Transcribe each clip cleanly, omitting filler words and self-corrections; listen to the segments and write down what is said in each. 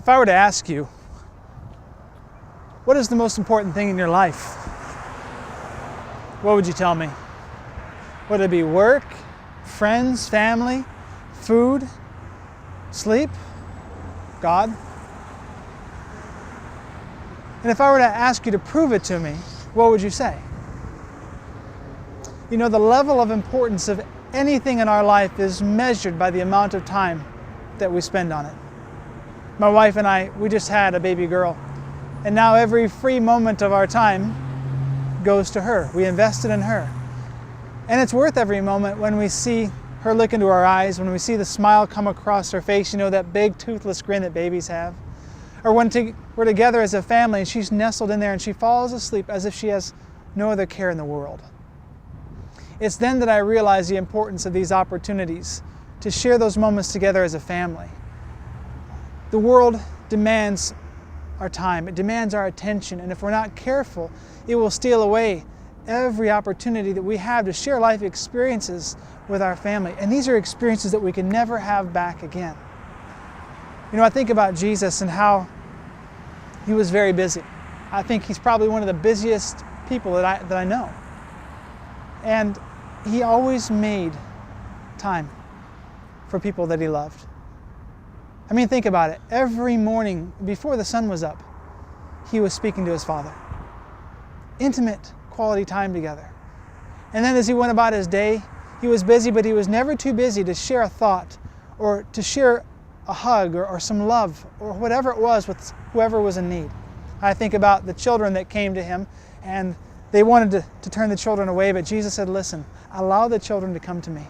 If I were to ask you, what is the most important thing in your life? What would you tell me? Would it be work, friends, family, food, sleep, God? And if I were to ask you to prove it to me, what would you say? You know, the level of importance of anything in our life is measured by the amount of time that we spend on it. My wife and I, we just had a baby girl. And now every free moment of our time goes to her. We invested in her. And it's worth every moment when we see her look into our eyes, when we see the smile come across her face, you know, that big toothless grin that babies have. Or when we're together as a family and she's nestled in there and she falls asleep as if she has no other care in the world. It's then that I realize the importance of these opportunities to share those moments together as a family. The world demands our time, it demands our attention, and if we're not careful, it will steal away every opportunity that we have to share life experiences with our family. And these are experiences that we can never have back again. You know, I think about Jesus and how he was very busy. I think he's probably one of the busiest people that I know. And he always made time for people that he loved. I mean, think about it. Every morning before the sun was up, he was speaking to his Father. Intimate, quality time together. And then as he went about his day, he was busy, but he was never too busy to share a thought or to share a hug or some love or whatever it was with whoever was in need. I think about the children that came to him and they wanted to turn the children away, but Jesus said, listen, allow the children to come to me.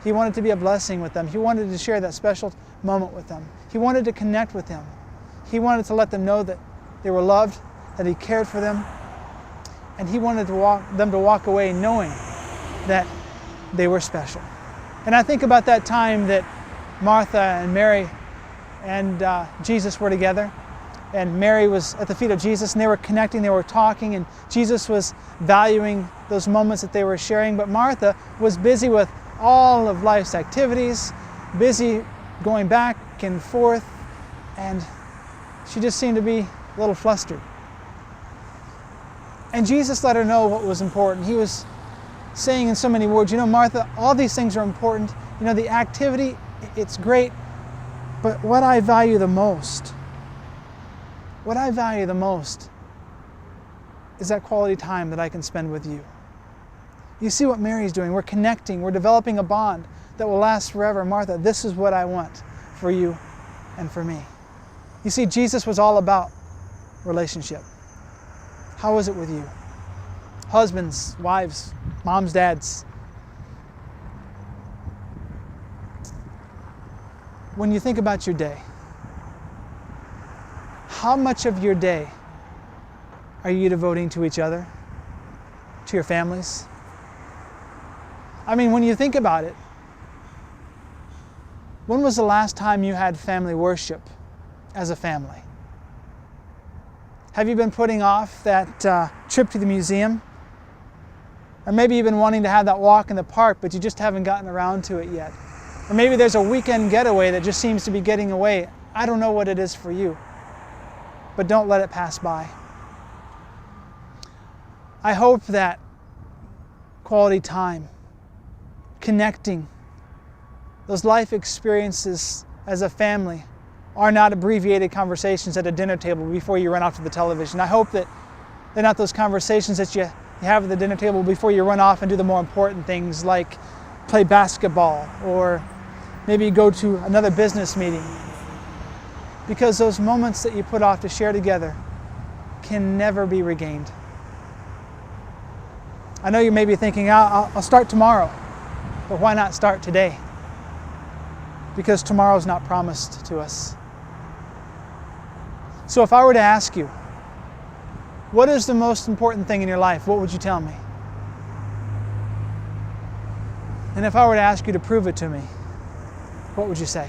He wanted to be a blessing with them. He wanted to share that special moment with them. He wanted to connect with them. He wanted to let them know that they were loved, that he cared for them, and he wanted them to walk away knowing that they were special. And I think about that time that Martha and Mary and Jesus were together, and Mary was at the feet of Jesus, and they were connecting, they were talking, and Jesus was valuing those moments that they were sharing, but Martha was busy with all of life's activities, busy going back and forth, and she just seemed to be a little flustered. And Jesus let her know what was important. He was saying in so many words, you know, Martha, all these things are important. You know, the activity, it's great, but what I value the most is that quality time that I can spend with you. You see what Mary's doing. We're connecting. We're developing a bond that will last forever. Martha, this is what I want for you and for me. You see, Jesus was all about relationship. How is it with you? Husbands, wives, moms, dads. When you think about your day, how much of your day are you devoting to each other, to your families? I mean, when you think about it, when was the last time you had family worship as a family? Have you been putting off that trip to the museum? Or maybe you've been wanting to have that walk in the park, but you just haven't gotten around to it yet. Or maybe there's a weekend getaway that just seems to be getting away. I don't know what it is for you, but don't let it pass by. I hope that quality time, connecting, those life experiences as a family are not abbreviated conversations at a dinner table before you run off to the television. I hope that they're not those conversations that you have at the dinner table before you run off and do the more important things like play basketball or maybe go to another business meeting. Because those moments that you put off to share together can never be regained. I know you may be thinking, I'll start tomorrow. But why not start today? Because tomorrow's not promised to us. So if I were to ask you, what is the most important thing in your life? What would you tell me? And if I were to ask you to prove it to me, what would you say?